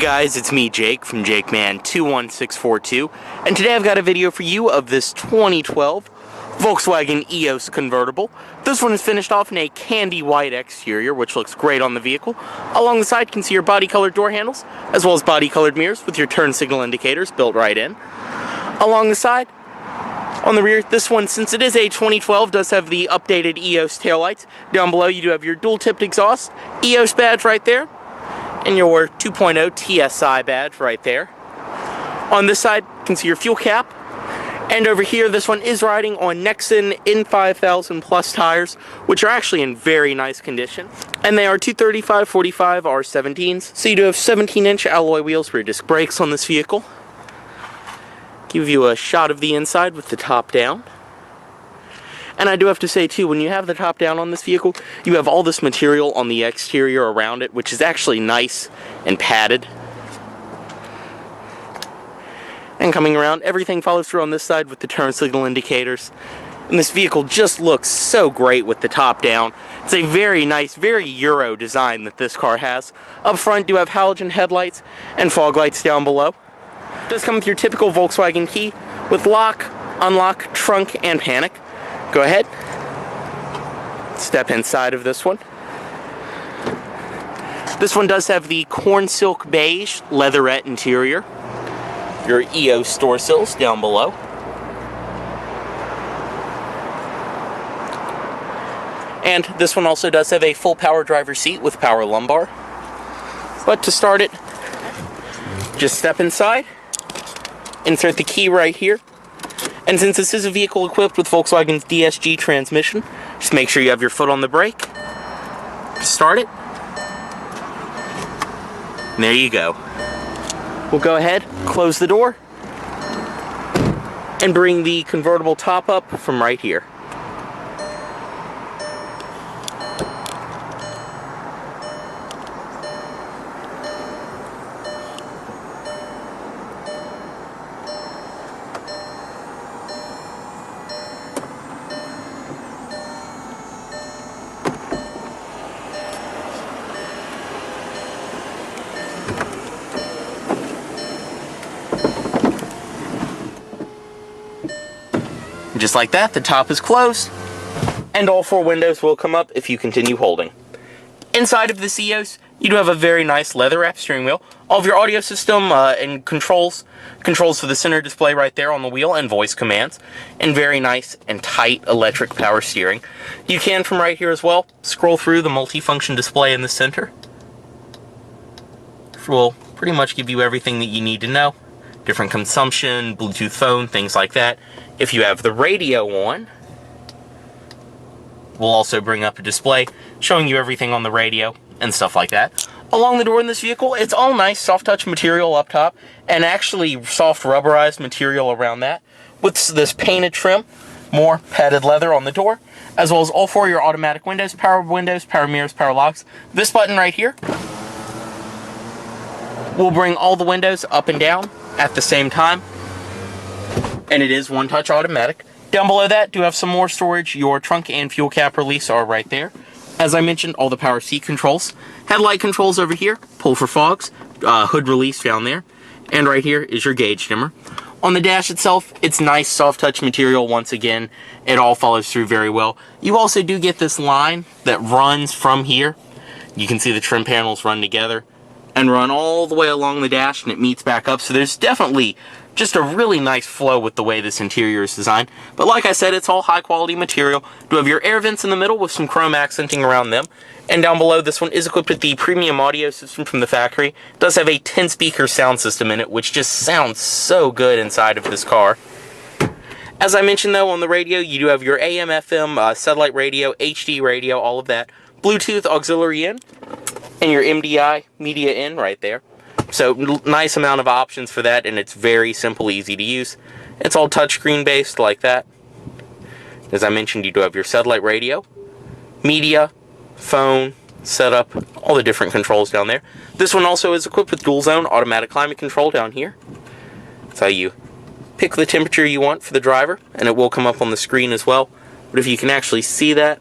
guys, it's me Jake from JakeMan21642, and today I've got a video for you of this 2012 Volkswagen Eos convertible. This one is finished off in a candy white exterior, which looks great on the vehicle. Along the side you can see your body colored door handles, as well as body colored mirrors with your turn signal indicators built right in. Along the side, on the rear, this one, since it is a 2012, does have the updated Eos taillights. Down below you do have your dual tipped exhaust, Eos badge right there, and your 2.0 TSI badge right there. On this side, you can see your fuel cap. And over here, this one is riding on Nexen N5000 Plus tires, which are actually in very nice condition. And they are 235/45 R17s, so you do have 17-inch alloy wheels, rear disc brakes on this vehicle. Give you a shot of the inside with the top down. And I do have to say too, when you have the top down on this vehicle, you have all this material on the exterior around it, which is actually nice and padded. And coming around, everything follows through on this side with the turn signal indicators. And this vehicle just looks so great with the top down. It's a very nice, very Euro design that this car has. Up front, you have halogen headlights and fog lights down below. It does come with your typical Volkswagen key with lock, unlock, trunk, and panic. Go ahead, step inside of this one. This one does have the corn silk beige leatherette interior. Your Eos door sills down below. And this one also does have a full power driver seat with power lumbar. But to start it, just step inside, insert the key right here. And since this is a vehicle equipped with Volkswagen's DSG transmission, just make sure you have your foot on the brake. Start it. And there you go. We'll go ahead, close the door, and bring the convertible top up from right here. Just like that, the top is closed, and all four windows will come up if you continue holding. Inside of this Eos, you do have a very nice leather-wrapped steering wheel, all of your audio system and controls for the center display right there on the wheel, and voice commands, and very nice and tight electric power steering. You can, from right here as well, scroll through the multifunction display in the center, which will pretty much give you everything that you need to know. Different consumption, Bluetooth phone, things like that. If you have the radio on, we'll also bring up a display showing you everything on the radio and stuff like that. Along the door in this vehicle, it's all nice soft touch material up top and actually soft rubberized material around that with this painted trim, more padded leather on the door, as well as all four of your automatic windows, power mirrors, power locks. This button right here will bring all the windows up and down at the same time, and it is one touch automatic. Down below that, do have some more storage. Your trunk and fuel cap release are right there. As I mentioned, all the power seat controls, headlight controls over here, pull for fogs, hood release down there, and right here is your gauge dimmer. On the dash itself, it's nice soft touch material. Once again, it all follows through very well. You also do get this line that runs from here. You can see the trim panels run together and run all the way along the dash, and it meets back up, so there's definitely just a really nice flow with the way this interior is designed. But like I said, it's all high quality material. You have your air vents in the middle with some chrome accenting around them, and down below, this one is equipped with the premium audio system from the factory. It does have a 10-speaker sound system in it, which just sounds so good inside of this car. As I mentioned though, on the radio, you do have your AM, FM, satellite radio, HD radio, all of that, Bluetooth auxiliary in, and your MDI media in right there. So nice amount of options for that, and it's very simple, easy to use. It's all touchscreen based like that. As I mentioned, you do have your satellite radio, media, phone, setup, all the different controls down there. This one also is equipped with dual zone automatic climate control down here. That's how you pick the temperature you want for the driver, and it will come up on the screen as well. But if you can actually see that,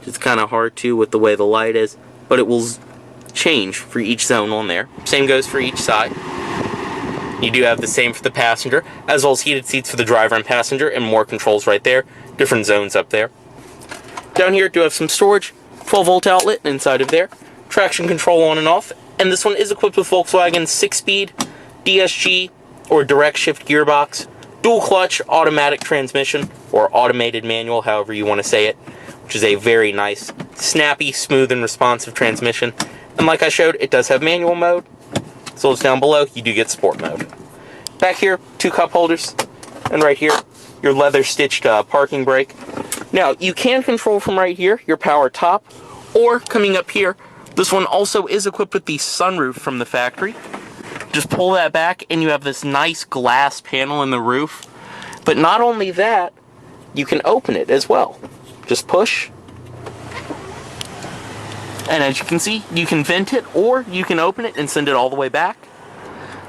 it's kind of hard to with the way the light is, but it will change for each zone on there. Same goes for each side. You do have the same for the passenger, as well as heated seats for the driver and passenger, and more controls right there. Different zones up there. Down here, do have some storage, 12-volt outlet inside of there, traction control on and off, and this one is equipped with Volkswagen's 6-speed DSG or direct shift gearbox, dual clutch automatic transmission, or automated manual, however you want to say it, which is a very nice, snappy, smooth, and responsive transmission. And like I showed, it does have manual mode. So it's down below, you do get sport mode. Back here, 2 cup holders, and right here, your leather stitched parking brake. Now, you can control from right here your power top, or coming up here, this one also is equipped with the sunroof from the factory. Just pull that back and you have this nice glass panel in the roof. But not only that, you can open it as well. Just push. And as you can see, you can vent it or you can open it and send it all the way back.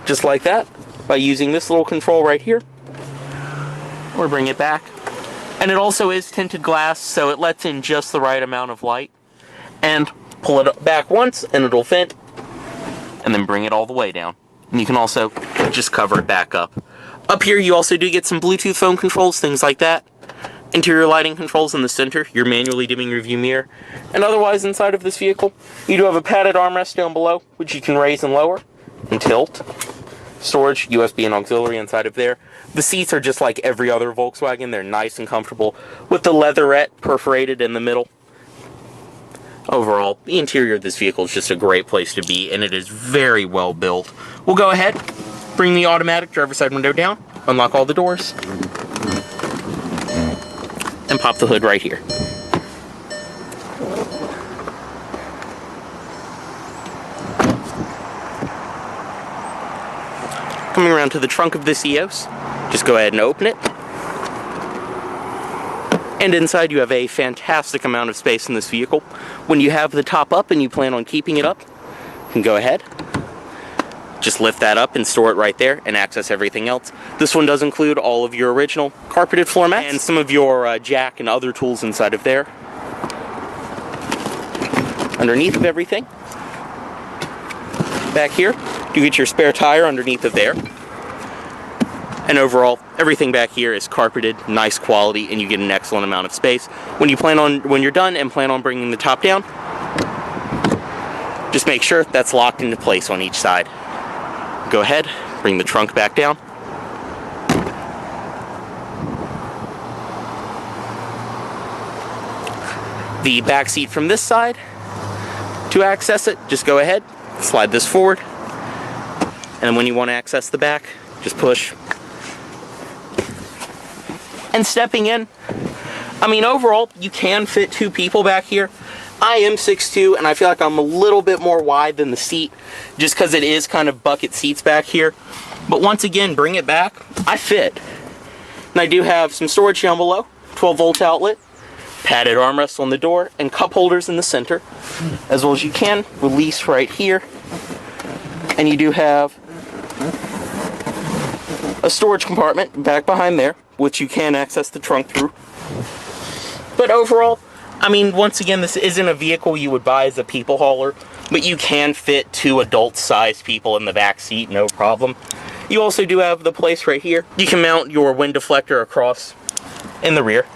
Just like that, by using this little control right here. Or bring it back. And it also is tinted glass, so it lets in just the right amount of light. And pull it back once and it'll vent. And then bring it all the way down. And you can also just cover it back up. Up here you also do get some Bluetooth phone controls, things like that. Interior lighting controls in the center, your manually dimming rearview mirror. And otherwise inside of this vehicle, you do have a padded armrest down below, which you can raise and lower and tilt. Storage, USB and auxiliary inside of there. The seats are just like every other Volkswagen. They're nice and comfortable with the leatherette perforated in the middle. Overall, the interior of this vehicle is just a great place to be, and it is very well built. We'll go ahead, bring the automatic driver's side window down, unlock all the doors, and pop the hood right here. Coming around to the trunk of this Eos, just go ahead and open it. And inside you have a fantastic amount of space in this vehicle. When you have the top up and you plan on keeping it up, you can go ahead, just lift that up and store it right there and access everything else. This one does include all of your original carpeted floor mats and some of your jack and other tools inside of there. Underneath of everything, back here, you get your spare tire underneath of there. And overall, everything back here is carpeted, nice quality, and you get an excellent amount of space. When you're done and plan on bringing the top down, just make sure that's locked into place on each side. Go ahead, bring the trunk back down. The back seat from this side, to access it, just go ahead, slide this forward, and then when you want to access the back, just push. And stepping in, I mean, overall, you can fit 2 people back here. I am 6'2", and I feel like I'm a little bit more wide than the seat, just because it is kind of bucket seats back here. But once again, bring it back, I fit. And I do have some storage down below, 12-volt outlet, padded armrests on the door, and cup holders in the center, as well as you can release right here. And you do have a storage compartment back behind there, which you can access the trunk through. But overall, I mean, once again, this isn't a vehicle you would buy as a people hauler, but you can fit 2 adult-sized people in the back seat, no problem. You also do have the place right here. You can mount your wind deflector across in the rear.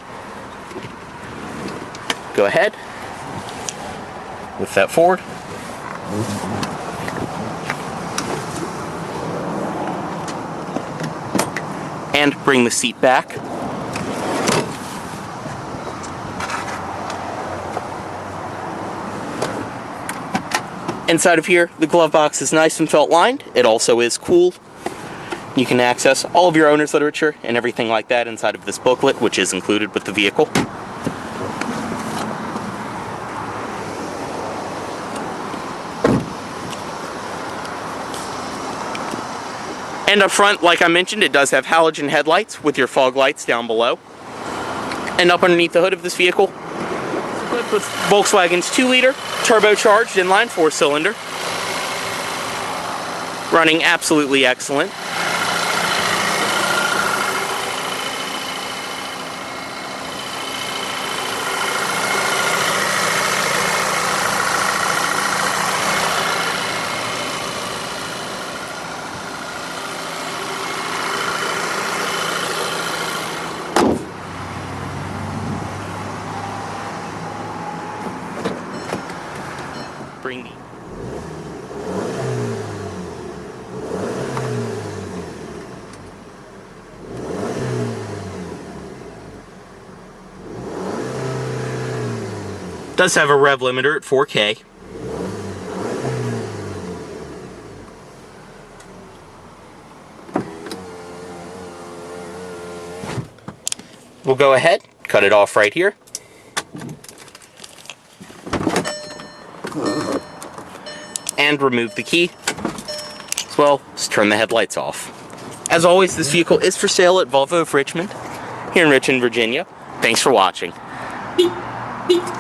Go ahead, lift that forward. And bring the seat back. Inside of here, the glove box is nice and felt lined. It also is cooled. You can access all of your owner's literature and everything like that inside of this booklet, which is included with the vehicle. And up front, like I mentioned, it does have halogen headlights with your fog lights down below. And up underneath the hood of this vehicle, equipped with Volkswagen's 2-liter turbocharged inline 4-cylinder. Running absolutely excellent. screen me. Does have a rev limiter at 4K. We'll go ahead, cut it off right here. And remove the key, as well as turn the headlights off. As always, this vehicle is for sale at Volvo of Richmond, here in Richmond, Virginia. Thanks for watching. Beep, beep.